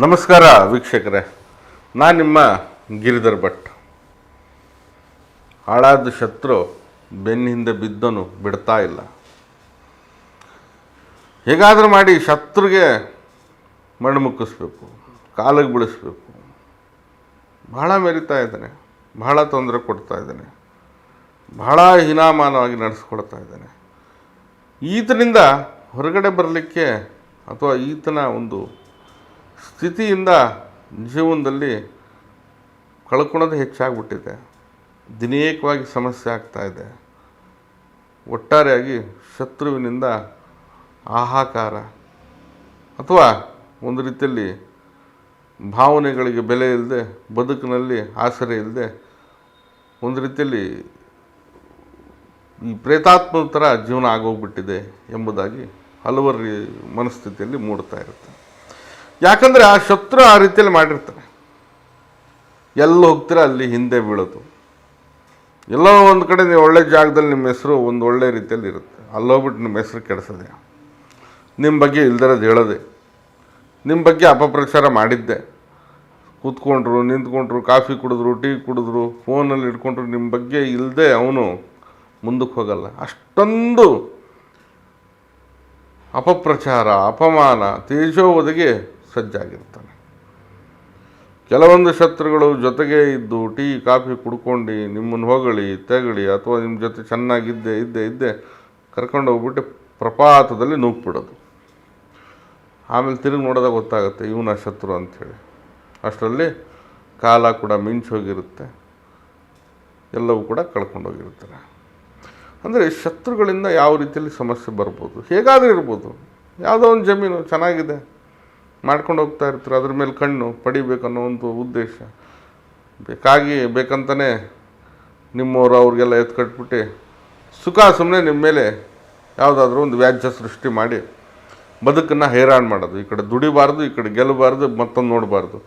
ನಮಸ್ಕಾರ ವೀಕ್ಷಕರೇ, ನಾನು ನಿಮ್ಮ ಗಿರಿಧರ್ ಭಟ್. ಹಾಳಾದ ಶತ್ರು ಬೆನ್ನ ಹಿಂದೆ ಬಿದ್ದನು ಬಿಡ್ತಾ ಇಲ್ಲ. ಹೇಗಾದರೂ ಮಾಡಿ ಶತ್ರುಗೆ ಮಣ್ಣು ಮುಕ್ಕಿಸ್ಬೇಕು, ಕಾಲಿಗೆ ಬೀಳಿಸ್ಬೇಕು. ಬಹಳ ಮೆರಿತಾ ಇದ್ದಾನೆ, ಬಹಳ ತೊಂದರೆ ಕೊಡ್ತಾ ಇದ್ದಾನೆ, ಬಹಳ ಹೀನಾಮಾನವಾಗಿ ನಡೆಸ್ಕೊಳ್ತಾ ಇದ್ದಾನೆ. ಈತನಿಂದ ಹೊರಗಡೆ ಬರಲಿಕ್ಕೆ ಅಥವಾ ಈತನ ಒಂದು ಸ್ಥಿತಿಯಿಂದ ಜೀವನದಲ್ಲಿ ಕಳ್ಕೊಳ್ಳೋದು ಹೆಚ್ಚಾಗ್ಬಿಟ್ಟಿದೆ. ದಿನೇಕವಾಗಿ ಸಮಸ್ಯೆ ಆಗ್ತಾಯಿದೆ. ಒಟ್ಟಾರೆಯಾಗಿ ಶತ್ರುವಿನಿಂದ ಹಾಹಾಕಾರ ಅಥವಾ ಒಂದು ರೀತಿಯಲ್ಲಿ ಭಾವನೆಗಳಿಗೆ ಬೆಲೆ ಇಲ್ಲದೆ, ಬದುಕಿನಲ್ಲಿ ಆಸರೆ ಇಲ್ಲದೆ, ಒಂದು ರೀತಿಯಲ್ಲಿ ಈ ಪ್ರೇತಾತ್ಮದ ಥರ ಜೀವನ ಆಗೋಗ್ಬಿಟ್ಟಿದೆ ಎಂಬುದಾಗಿ ಹಲವರ ಮನಸ್ಥಿತಿಯಲ್ಲಿ ಮೂಡ್ತಾ ಇರುತ್ತೆ. ಯಾಕಂದರೆ ಆ ಶತ್ರು ಆ ರೀತಿಯಲ್ಲಿ ಮಾಡಿರ್ತಾರೆ. ಎಲ್ಲಿ ಹೋಗ್ತೀರ ಅಲ್ಲಿ ಹಿಂದೆ ಬೀಳೋದು. ಎಲ್ಲೋ ಒಂದು ಕಡೆ ನೀವು ಒಳ್ಳೆ ಜಾಗದಲ್ಲಿ ನಿಮ್ಮ ಹೆಸರು ಒಂದು ಒಳ್ಳೆ ರೀತಿಯಲ್ಲಿ ಇರುತ್ತೆ, ಅಲ್ಲೋಗ್ಬಿಟ್ಟು ನಿಮ್ಮ ಹೆಸರು ಕೆಡಿಸೋದೆ, ನಿಮ್ಮ ಬಗ್ಗೆ ಇಲ್ದಿರೋದು ಹೇಳೋದೆ, ನಿಮ್ಮ ಬಗ್ಗೆ ಅಪಪ್ರಚಾರ ಮಾಡಿದ್ದೆ, ಕೂತ್ಕೊಂಡ್ರು ನಿಂತ್ಕೊಂಡ್ರು, ಕಾಫಿ ಕುಡಿದ್ರು, ಟೀ ಕುಡಿದ್ರು, ಫೋನಲ್ಲಿ ಇಟ್ಕೊಂಡ್ರು, ನಿಮ್ಮ ಬಗ್ಗೆ ಇಲ್ಲದೆ ಅವನು ಮುಂದಕ್ಕೆ ಹೋಗಲ್ಲ. ಅಷ್ಟೊಂದು ಅಪಪ್ರಚಾರ, ಅಪಮಾನ, ತೇಜೋವಧಿಗೆ ಸಜ್ಜಾಗಿರ್ತಾನೆ. ಕೆಲವೊಂದು ಶತ್ರುಗಳು ಜೊತೆಗೆ ಇದ್ದು ಟೀ ಕಾಫಿ ಕುಡ್ಕೊಂಡು ನಿಮ್ಮನ್ನು ಹೊಗಳಿ ತೆಗಳಿ ಅಥವಾ ನಿಮ್ಮ ಜೊತೆ ಚೆನ್ನಾಗಿದ್ದೆ ಕರ್ಕೊಂಡು ಹೋಗ್ಬಿಟ್ಟು ಪ್ರಪಾತದಲ್ಲಿ ನೂಕ್ಬಿಡೋದು. ಆಮೇಲೆ ತಿರುಗಿ ನೋಡೋದಾಗ ಗೊತ್ತಾಗುತ್ತೆ ಇವನ ಶತ್ರು ಅಂಥೇಳಿ. ಅಷ್ಟರಲ್ಲಿ ಕಾಲ ಕೂಡ ಮಿಂಚೋಗಿರುತ್ತೆ, ಎಲ್ಲವೂ ಕೂಡ ಕಳ್ಕೊಂಡೋಗಿರ್ತಾರೆ. ಅಂದರೆ ಶತ್ರುಗಳಿಂದ ಯಾವ ರೀತಿಯಲ್ಲಿ ಸಮಸ್ಯೆ ಬರ್ಬೋದು, ಹೇಗಾದರೂ ಇರ್ಬೋದು. ಯಾವುದೋ ಒಂದು ಜಮೀನು ಚೆನ್ನಾಗಿದೆ ಮಾಡ್ಕೊಂಡು ಹೋಗ್ತಾ ಇರ್ತಾರೆ, ಅದ್ರ ಮೇಲೆ ಕಣ್ಣು ಪಡಿಬೇಕನ್ನೋ ಒಂದು ಉದ್ದೇಶ, ಬೇಕಂತಲೇ ನಿಮ್ಮವರು ಅವ್ರಿಗೆಲ್ಲ ಎತ್ಕಟ್ಬಿಟ್ಟು ಸುಮ್ಮನೆ ನಿಮ್ಮ ಮೇಲೆ ಯಾವುದಾದ್ರೂ ಒಂದು ವ್ಯಾಜ್ಯ ಸೃಷ್ಟಿ ಮಾಡಿ ಬದುಕನ್ನು ಹೈರಾಣು ಮಾಡೋದು. ಈ ಕಡೆ ದುಡಿಬಾರ್ದು, ಈ ಕಡೆ ಗೆಲ್ಲಬಾರ್ದು, ಮತ್ತೊಂದು ನೋಡಬಾರ್ದು.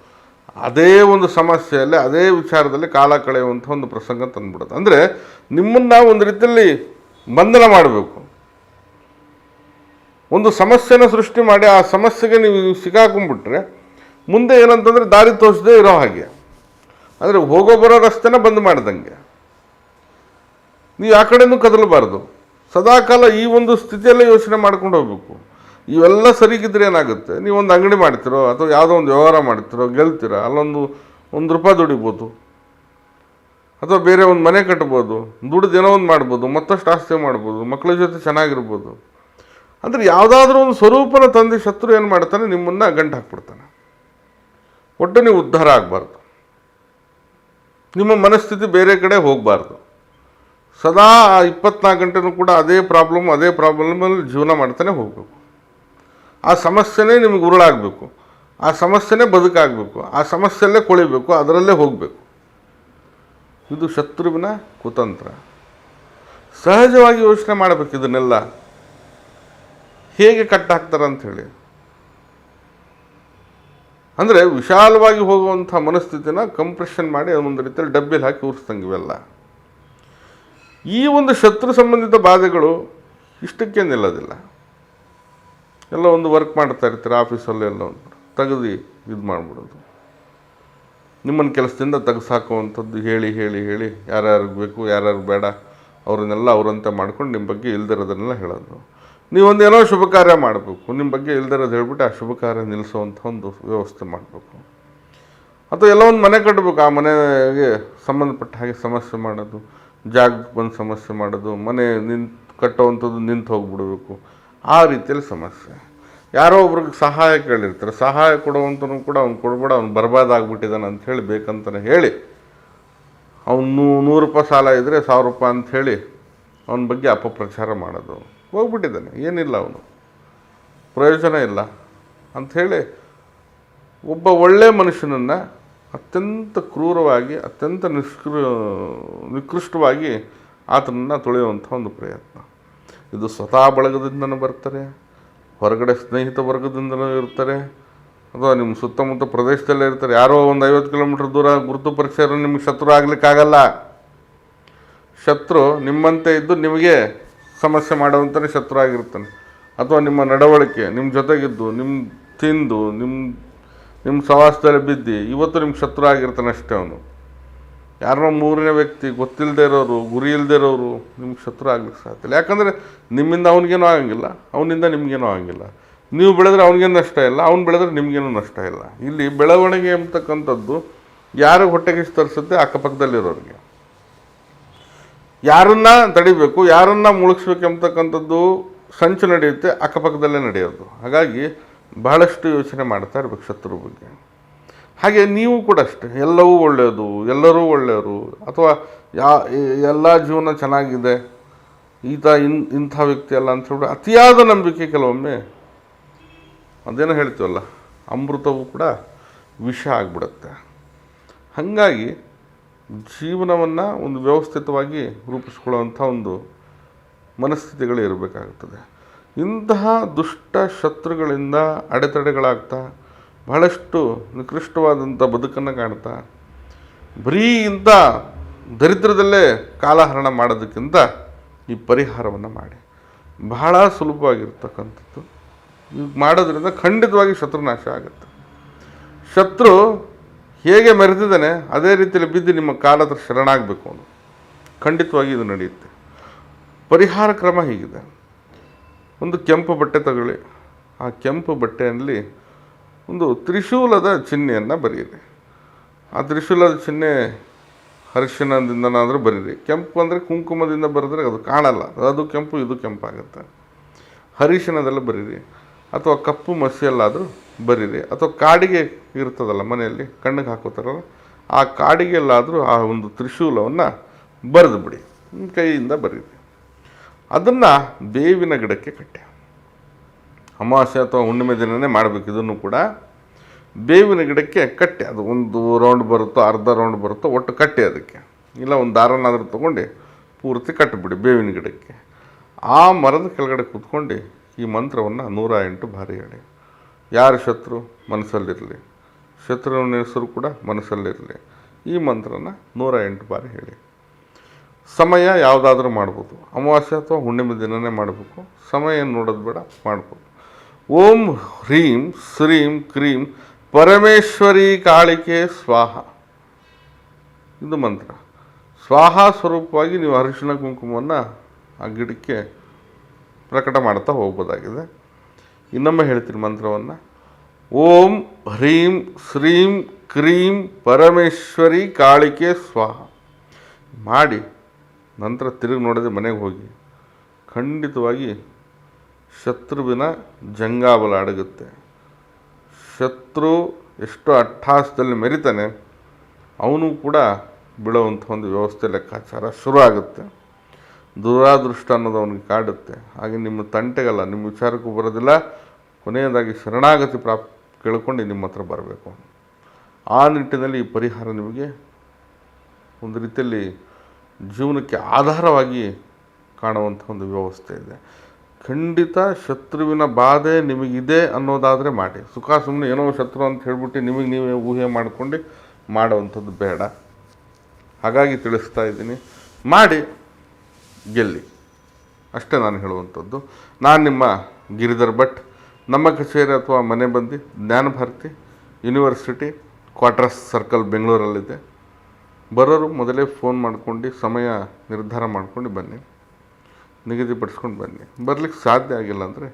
ಅದೇ ಒಂದು ಸಮಸ್ಯೆಯಲ್ಲಿ ಅದೇ ವಿಚಾರದಲ್ಲಿ ಕಾಲ ಕಳೆಯುವಂಥ ಒಂದು ಪ್ರಸಂಗ ತಂದುಬಿಡೋದು. ಅಂದರೆ ನಿಮ್ಮನ್ನು ಒಂದು ರೀತಿಯಲ್ಲಿ ಬಂಧನ ಮಾಡಬೇಕು. ಒಂದು ಸಮಸ್ಯೆನ ಸೃಷ್ಟಿ ಮಾಡಿ ಆ ಸಮಸ್ಯೆಗೆ ನೀವು ಸಿಕ್ಕಾಕೊಂಡ್ಬಿಟ್ರೆ ಮುಂದೆ ಏನಂತಂದರೆ ದಾರಿ ತೋರಿಸದೇ ಇರೋ ಹಾಗೆ. ಅಂದರೆ ಹೋಗೋ ಬರೋ ರಸ್ತೆನ ಬಂದ್ ಮಾಡ್ದಂಗೆ. ನೀವು ಆ ಕಡೆನೂ ಕದಲಬಾರ್ದು. ಸದಾಕಾಲ ಈ ಒಂದು ಸ್ಥಿತಿಯಲ್ಲೇ ಯೋಚನೆ ಮಾಡ್ಕೊಂಡು ಹೋಗ್ಬೇಕು. ಇವೆಲ್ಲ ಸರಿಗಿದ್ರೆ ಏನಾಗುತ್ತೆ, ನೀವೊಂದು ಅಂಗಡಿ ಮಾಡ್ತಿರೋ ಅಥವಾ ಯಾವುದೋ ಒಂದು ವ್ಯವಹಾರ ಮಾಡ್ತಿರೋ ಗೆಲ್ತೀರ, ಅಲ್ಲೊಂದು ₹1 ದುಡಿಬೋದು, ಅಥವಾ ಬೇರೆ ಒಂದು ಮನೆ ಕಟ್ಬೋದು, ದುಡ್ದು ಏನೋ ಒಂದು ಮಾಡ್ಬೋದು, ಮತ್ತಷ್ಟು ಆಸ್ತಿ ಮಾಡ್ಬೋದು, ಮಕ್ಕಳ ಜೊತೆ ಚೆನ್ನಾಗಿರ್ಬೋದು. ಅಂದರೆ ಯಾವುದಾದ್ರೂ ಒಂದು ಸ್ವರೂಪನ ತಂದೆ ಶತ್ರು ಏನು ಮಾಡ್ತಾನೆ, ನಿಮ್ಮನ್ನು ಗಂಟು ಹಾಕ್ಬಿಡ್ತಾನೆ. ಒಟ್ಟು ನೀವು ಉದ್ಧಾರ ಆಗಬಾರ್ದು, ನಿಮ್ಮ ಮನಸ್ಥಿತಿ ಬೇರೆ ಕಡೆ ಹೋಗಬಾರ್ದು. ಸದಾ 24 ಗಂಟೆನೂ ಕೂಡ ಅದೇ ಪ್ರಾಬ್ಲಮಲ್ಲಿ ಜೀವನ ಮಾಡ್ತಾನೆ ಹೋಗಬೇಕು. ಆ ಸಮಸ್ಯೆನೇ ನಿಮಗೆ ಉರುಳಾಗಬೇಕು, ಆ ಸಮಸ್ಯೆನೇ ಬದುಕಾಗಬೇಕು, ಆ ಸಮಸ್ಯೆಯಲ್ಲೇ ಕೊಳಿಬೇಕು, ಅದರಲ್ಲೇ ಹೋಗಬೇಕು. ಇದು ಶತ್ರುವಿನ ಕುತಂತ್ರ. ಸಹಜವಾಗಿ ಯೋಚನೆ ಮಾಡಬೇಕು ಇದನ್ನೆಲ್ಲ ಹೇಗೆ ಕಟ್ಟಾಕ್ತಾರೆ ಅಂಥೇಳಿ. ಅಂದರೆ ವಿಶಾಲವಾಗಿ ಹೋಗುವಂಥ ಮನಸ್ಥಿತಿನ ಕಂಪ್ರೆಷನ್ ಮಾಡಿ ಒಂದು ರೀತಿಯಲ್ಲಿ ಡಬ್ಬಿಲಿ ಹಾಕಿ ಉರಿಸ್ತಂಗೆ ಇವೆಲ್ಲ. ಈ ಒಂದು ಶತ್ರು ಸಂಬಂಧಿತ ಬಾಧೆಗಳು ಇಷ್ಟಕ್ಕೆ ನಿಲ್ಲೋದಿಲ್ಲ. ಎಲ್ಲ ಒಂದು ವರ್ಕ್ ಮಾಡ್ತಾ ಇರ್ತೀರ ಆಫೀಸಲ್ಲಿ, ಎಲ್ಲ ಒಂದು ತೆಗೆದು ಇದು ಮಾಡಿಬಿಡೋದು, ನಿಮ್ಮನ್ನು ಕೆಲಸದಿಂದ ತೆಗೆಸಾಕುವಂಥದ್ದು ಹೇಳಿ ಯಾರ್ಯಾರಿಗೆ ಬೇಕು ಯಾರ್ಯಾರು ಬೇಡ ಅವ್ರನ್ನೆಲ್ಲ ಅವರಂತೆ ಮಾಡ್ಕೊಂಡು ನಿಮ್ಮ ಬಗ್ಗೆ ಇಲ್ದಿರೋದನ್ನೆಲ್ಲ ಹೇಳೋದು. ನೀವೊಂದೇನೋ ಶುಭ ಕಾರ್ಯ ಮಾಡಬೇಕು, ನಿಮ್ಮ ಬಗ್ಗೆ ಇಲ್ದಿರೋದು ಹೇಳ್ಬಿಟ್ಟು ಆ ಶುಭ ಕಾರ್ಯ ನಿಲ್ಲಿಸೋವಂಥ ಒಂದು ವ್ಯವಸ್ಥೆ ಮಾಡಬೇಕು. ಅಥವಾ ಎಲ್ಲ ಒಂದು ಮನೆ ಕಟ್ಟಬೇಕು, ಆ ಮನೆಗೆ ಸಂಬಂಧಪಟ್ಟ ಹಾಗೆ ಸಮಸ್ಯೆ ಮಾಡೋದು, ಜಾಗಕ್ಕೆ ಬಂದು ಸಮಸ್ಯೆ ಮಾಡೋದು, ಮನೆ ಕಟ್ಟೋವಂಥದ್ದು ನಿಂತು ಹೋಗಿಬಿಡಬೇಕು, ಆ ರೀತಿಯಲ್ಲಿ ಸಮಸ್ಯೆ. ಯಾರೋ ಒಬ್ರಿಗೆ ಸಹಾಯ ಕೇಳಿರ್ತಾರೆ, ಸಹಾಯ ಕೊಡುವಂಥನು ಕೂಡ ಅವ್ನು ಕೊಡ್ಬೇಡ, ಅವ್ನು ಬರ್ಬಾದಾಗ್ಬಿಟ್ಟಿದ್ದಾನೆ ಅಂಥೇಳಿ ಬೇಕಂತಲೇ ಹೇಳಿ ಅವನು ₹100 ಸಾಲ ಇದ್ದರೆ ₹1000 ಅಂಥೇಳಿ ಅವನ ಬಗ್ಗೆ ಅಪಪ್ರಚಾರ ಮಾಡೋದು. ಹೋಗ್ಬಿಟ್ಟಿದ್ದಾನೆ, ಏನಿಲ್ಲ, ಅವನು ಪ್ರಯೋಜನ ಇಲ್ಲ ಅಂಥೇಳಿ ಒಬ್ಬ ಒಳ್ಳೆಯ ಮನುಷ್ಯನನ್ನು ಅತ್ಯಂತ ಕ್ರೂರವಾಗಿ, ಅತ್ಯಂತ ನಿಕೃಷ್ಟವಾಗಿ ಆತನನ್ನು ತುಳಿಯುವಂಥ ಒಂದು ಪ್ರಯತ್ನ. ಇದು ಸ್ವತಃ ಬಳಗದಿಂದನೂ ಬರ್ತಾರೆ, ಹೊರಗಡೆ ಸ್ನೇಹಿತ ವರ್ಗದಿಂದಲೂ ಇರ್ತಾರೆ, ಅಥವಾ ನಿಮ್ಮ ಸುತ್ತಮುತ್ತ ಪ್ರದೇಶದಲ್ಲೇ ಇರ್ತಾರೆ. ಯಾರೋ ಒಂದು 50 ಕಿಲೋಮೀಟ್ರ್ ದೂರ ಗುರುತು ಪರಿಚಯ ನಿಮಗೆ ಶತ್ರು ಆಗಲಿಕ್ಕಾಗಲ್ಲ. ಶತ್ರು ನಿಮ್ಮಂತೆ ಇದ್ದು ನಿಮಗೆ ಸಮಸ್ಯೆ ಮಾಡುವಂಥನೇ ಶತ್ರು ಆಗಿರ್ತಾನೆ. ಅಥವಾ ನಿಮ್ಮ ನಡವಳಿಕೆ, ನಿಮ್ಮ ಜೊತೆಗಿದ್ದು, ನಿಮ್ಮ ತಿಂದು, ನಿಮ್ಮ ನಿಮ್ಮ ಸವಾಸದಲ್ಲಿ ಬಿದ್ದು ಇವತ್ತು ನಿಮ್ಗೆ ಶತ್ರು ಆಗಿರ್ತಾನೆ ಅಷ್ಟೇ. ಅವನು ಯಾರನ್ನೋ ಮೂರನೇ ವ್ಯಕ್ತಿ, ಗೊತ್ತಿಲ್ಲದೆ ಇರೋರು, ಗುರಿ ಇಲ್ಲದೆ ಇರೋರು ನಿಮ್ಗೆ ಶತ್ರು ಆಗ್ಲಿಕ್ಕೆ ಸಾಧ್ಯ ಇಲ್ಲ. ಯಾಕಂದರೆ ನಿಮ್ಮಿಂದ ಅವನಿಗೇನೂ ಆಗಂಗಿಲ್ಲ, ಅವನಿಂದ ನಿಮಗೇನೂ ಆಗಂಗಿಲ್ಲ. ನೀವು ಬೆಳೆದ್ರೆ ಅವನಿಗೇನು ನಷ್ಟ ಇಲ್ಲ, ಅವ್ನು ಬೆಳೆದ್ರೆ ನಿಮಗೇನೂ ನಷ್ಟ ಇಲ್ಲ. ಇಲ್ಲಿ ಬೆಳವಣಿಗೆ ಅಂತಕ್ಕಂಥದ್ದು ಯಾರು ಹೊಟ್ಟೆಗೆ ತರಿಸುತ್ತೆ? ಅಕ್ಕಪಕ್ಕದಲ್ಲಿರೋರಿಗೆ. ಯಾರನ್ನ ತಡಿಬೇಕು, ಯಾರನ್ನ ಮುಳುಗಿಸ್ಬೇಕು ಎಂಬತಕ್ಕಂಥದ್ದು ಸಂಚು ನಡೆಯುತ್ತೆ, ಅಕ್ಕಪಕ್ಕದಲ್ಲೇ ನಡೆಯೋದು. ಹಾಗಾಗಿ ಬಹಳಷ್ಟು ಯೋಚನೆ ಮಾಡ್ತಾ ಇರ್ಬೇಕು ಶತ್ರು ಬಗ್ಗೆ. ಹಾಗೆ ನೀವು ಕೂಡ ಅಷ್ಟೇ, ಎಲ್ಲವೂ ಒಳ್ಳೆಯದು, ಎಲ್ಲರೂ ಒಳ್ಳೆಯವರು, ಅಥವಾ ಎಲ್ಲ ಜೀವನ ಚೆನ್ನಾಗಿದೆ, ಇಂಥ ವ್ಯಕ್ತಿ ಅಲ್ಲ ಅಂತ ಹೇಳ್ಬಿಟ್ಟು ಅತಿಯಾದ ನಂಬಿಕೆ ಕೆಲವೊಮ್ಮೆ ಅದೇನೋ ಹೇಳ್ತೀವಲ್ಲ, ಅಮೃತವೂ ಕೂಡ ವಿಷ ಆಗಿಬಿಡುತ್ತೆ. ಹಾಗಾಗಿ ಜೀವನವನ್ನು ಒಂದು ವ್ಯವಸ್ಥಿತವಾಗಿ ರೂಪಿಸ್ಕೊಳ್ಳುವಂಥ ಒಂದು ಮನಸ್ಥಿತಿಗಳು ಇರಬೇಕಾಗುತ್ತದೆ. ಇಂತಹ ದುಷ್ಟ ಶತ್ರುಗಳಿಂದ ಅಡೆತಡೆಗಳಾಗ್ತಾ ಬಹಳಷ್ಟು ನಿಕೃಷ್ಟವಾದಂಥ ಬದುಕನ್ನು ಕಾಣ್ತಾ ಬರೀ ಇಂಥ ದರಿದ್ರದಲ್ಲೇ ಕಾಲಹರಣ ಮಾಡೋದಕ್ಕಿಂತ ಈ ಪರಿಹಾರವನ್ನು ಮಾಡಿ, ಬಹಳ ಸುಲಭವಾಗಿರ್ತಕ್ಕಂಥದ್ದು. ಈಗ ಮಾಡೋದ್ರಿಂದ ಖಂಡಿತವಾಗಿ ಶತ್ರುನಾಶ ಆಗುತ್ತೆ. ಶತ್ರು ಹೇಗೆ ಮೆರೆದಿದ್ದಾನೆ ಅದೇ ರೀತಿಯಲ್ಲಿ ಬಿದ್ದು ನಿಮ್ಮ ಕಾಲ ಹತ್ರ ಶರಣಾಗಬೇಕು ಅವನು. ಖಂಡಿತವಾಗಿ ಇದು ನಡೆಯುತ್ತೆ. ಪರಿಹಾರ ಕ್ರಮ ಹೀಗಿದೆ. ಒಂದು ಕೆಂಪು ಬಟ್ಟೆ ತಗೊಳ್ಳಿ, ಆ ಕೆಂಪು ಬಟ್ಟೆಯಲ್ಲಿ ಒಂದು ತ್ರಿಶೂಲದ ಚಿಹ್ನೆಯನ್ನು ಬರೀರಿ. ಆ ತ್ರಿಶೂಲದ ಚಿಹ್ನೆ ಅರಿಶಿಣದಿಂದನಾದರೂ ಬರೀರಿ. ಕೆಂಪು ಅಂದರೆ ಕುಂಕುಮದಿಂದ ಬರೆದ್ರೆ ಅದು ಕಾಣಲ್ಲ, ಅದು ಕೆಂಪು, ಇದು ಕೆಂಪಾಗುತ್ತೆ. ಅರಿಶಿಣದೆಲ್ಲ ಬರೀರಿ, ಅಥವಾ ಕಪ್ಪು ಮಸಿಯಲ್ಲಾದರೂ ಬರೀರಿ, ಅಥವಾ ಕಾಡಿಗೆ ಇರ್ತದಲ್ಲ ಮನೆಯಲ್ಲಿ ಕಣ್ಣಿಗೆ ಹಾಕೋತಾರಲ್ಲ, ಆ ಕಾಡಿಗೆಲ್ಲಾದರೂ ಆ ಒಂದು ತ್ರಿಶೂಲವನ್ನು ಬರೆದು ಬಿಡಿ, ಕೈಯಿಂದ ಬರೀರಿ. ಅದನ್ನು ಬೇವಿನ ಗಿಡಕ್ಕೆ ಕಟ್ಟಿ, ಅಮಾವಾಸ್ಯೆ ಅಥವಾ ಹುಣ್ಣಿಮೆ ದಿನವೇ ಮಾಡಬೇಕು. ಇದನ್ನು ಕೂಡ ಬೇವಿನ ಗಿಡಕ್ಕೆ ಕಟ್ಟಿ, ಅದು ಒಂದು ರೌಂಡ್ ಬರುತ್ತೋ ಅರ್ಧ ರೌಂಡ್ ಬರುತ್ತೋ ಒಟ್ಟು ಕಟ್ಟಿ, ಅದಕ್ಕೆ ಇಲ್ಲ ಒಂದು ದಾರನಾದರೂ ತೊಗೊಂಡು ಪೂರ್ತಿ ಕಟ್ಟಿಬಿಡಿ ಬೇವಿನ ಗಿಡಕ್ಕೆ. ಆ ಮರದ ಕೆಳಗಡೆ ಕೂತ್ಕೊಂಡು ಈ ಮಂತ್ರವನ್ನು 108 ಬಾರಿ ಹೇಳಿ. ಯಾರು ಶತ್ರು ಮನಸ್ಸಲ್ಲಿರಲಿ, ಶತ್ರುವಿನ ಹೆಸರು ಕೂಡ ಮನಸ್ಸಲ್ಲಿರಲಿ. ಈ ಮಂತ್ರನ 108 ಬಾರಿ ಹೇಳಿ. ಸಮಯ ಯಾವುದಾದ್ರೂ ಮಾಡ್ಬೋದು, ಅಮಾವಾಸ್ಯೆ ಅಥವಾ ಹುಣ್ಣಿಮೆ ದಿನವೇ ಮಾಡಬೇಕು. ಸಮಯ ನೋಡೋದು ಬೇಡ, ಮಾಡ್ಬೋದು. ಓಂ ಹ್ರೀಂ ಶ್ರೀಂ ಕ್ರೀಂ ಪರಮೇಶ್ವರಿ ಕಾಳಿಕೆ ಸ್ವಾಹ, ಇದು ಮಂತ್ರ. ಸ್ವಾಹ ಸ್ವರೂಪವಾಗಿ ನೀವು ಅರಿಶಿಣ ಕುಂಕುಮವನ್ನು ಆ ಗಿಡಕ್ಕೆ ಪ್ರಕಟ ಮಾಡ್ತಾ ಹೋಗ್ಬೋದಾಗಿದೆ. ಇನ್ನೊಮ್ಮೆ ಹೇಳ್ತೀನಿ ಮಂತ್ರವನ್ನು. ಓಂ ಹ್ರೀಂ ಶ್ರೀಂ ಕ್ರೀಂ ಪರಮೇಶ್ವರಿ ಕಾಳಿಕೆ ಸ್ವಾಹ ಮಾಡಿ ನಂತರ ತಿರುಗಿ ನೋಡದೆ ಮನೆಗೆ ಹೋಗಿ. ಖಂಡಿತವಾಗಿ ಶತ್ರುವಿನ ಜಂಗಾಬಲ ಅಡಗುತ್ತೆ. ಶತ್ರು ಎಷ್ಟು ಅಟ್ಟಹಾಸದಲ್ಲಿ ಮೆರಿತಾನೆ, ಅವನು ಕೂಡ ಬೀಳುವಂಥ ಒಂದು ವ್ಯವಸ್ಥೆ ಲೆಕ್ಕಾಚಾರ ಶುರು ಆಗುತ್ತೆ. ದುರಾದೃಷ್ಟ ಅನ್ನೋದು ಅವನಿಗೆ ಕಾಡುತ್ತೆ. ಹಾಗೆ ನಿಮ್ಮ ತಂಟೆಗಲ್ಲ, ನಿಮ್ಮ ವಿಚಾರಕ್ಕೂ ಬರೋದಿಲ್ಲ. ಕೊನೆಯದಾಗಿ ಶರಣಾಗತಿ ಕೇಳ್ಕೊಂಡು ನಿಮ್ಮ ಹತ್ರ ಬರಬೇಕು. ಆ ನಿಟ್ಟಿನಲ್ಲಿ ಈ ಪರಿಹಾರ ನಿಮಗೆ ಒಂದು ರೀತಿಯಲ್ಲಿ ಜೀವನಕ್ಕೆ ಆಧಾರವಾಗಿ ಕಾಣುವಂಥ ಒಂದು ವ್ಯವಸ್ಥೆ ಇದೆ. ಖಂಡಿತ ಶತ್ರುವಿನ ಬಾಧೆ ನಿಮಗಿದೆ ಅನ್ನೋದಾದರೆ ಮಾಡಿ. ಸುಮ್ಮನೆ ಏನೋ ಶತ್ರು ಅಂತ ಹೇಳ್ಬಿಟ್ಟು ನಿಮಗೆ ನೀವೇ ಊಹೆ ಮಾಡ್ಕೊಂಡು ಮಾಡೋವಂಥದ್ದು ಬೇಡ. ಹಾಗಾಗಿ ತಿಳಿಸ್ತಾ ಇದ್ದೀನಿ, ಮಾಡಿ ಗೆಲ್ಲಿ, ಅಷ್ಟೇ ನಾನು ಹೇಳುವಂಥದ್ದು. ನಾನು ನಿಮ್ಮ ಗಿರಿಧರ್ ಭಟ್. ನಮ್ಮ ಕಚೇರಿ ಅಥವಾ ಮನೆ ಬಂದು ಜ್ಞಾನಭಾರತಿ ಯೂನಿವರ್ಸಿಟಿ ಕ್ವಾರ್ಟರ್ಸ್ ಸರ್ಕಲ್ ಬೆಂಗಳೂರಲ್ಲಿದೆ. ಬರೋರು ಮೊದಲೇ ಫೋನ್ ಮಾಡ್ಕೊಂಡು ಸಮಯ ನಿರ್ಧಾರ ಮಾಡ್ಕೊಂಡು ಬನ್ನಿ, ನಿಗದಿಪಡಿಸ್ಕೊಂಡು ಬನ್ನಿ. ಬರಲಿಕ್ಕೆ ಸಾಧ್ಯ ಆಗಿಲ್ಲ ಅಂದರೆ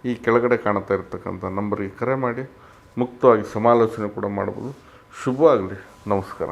ಈ ಕೆಳಗಡೆ ಕಾಣ್ತಾ ಇರ್ತಕ್ಕಂಥ ನಂಬರಿಗೆ ಕರೆ ಮಾಡಿ ಮುಕ್ತವಾಗಿ ಸಮಾಲೋಚನೆ ಕೂಡ ಮಾಡ್ಬೋದು. ಶುಭವಾಗಲಿ. ನಮಸ್ಕಾರ.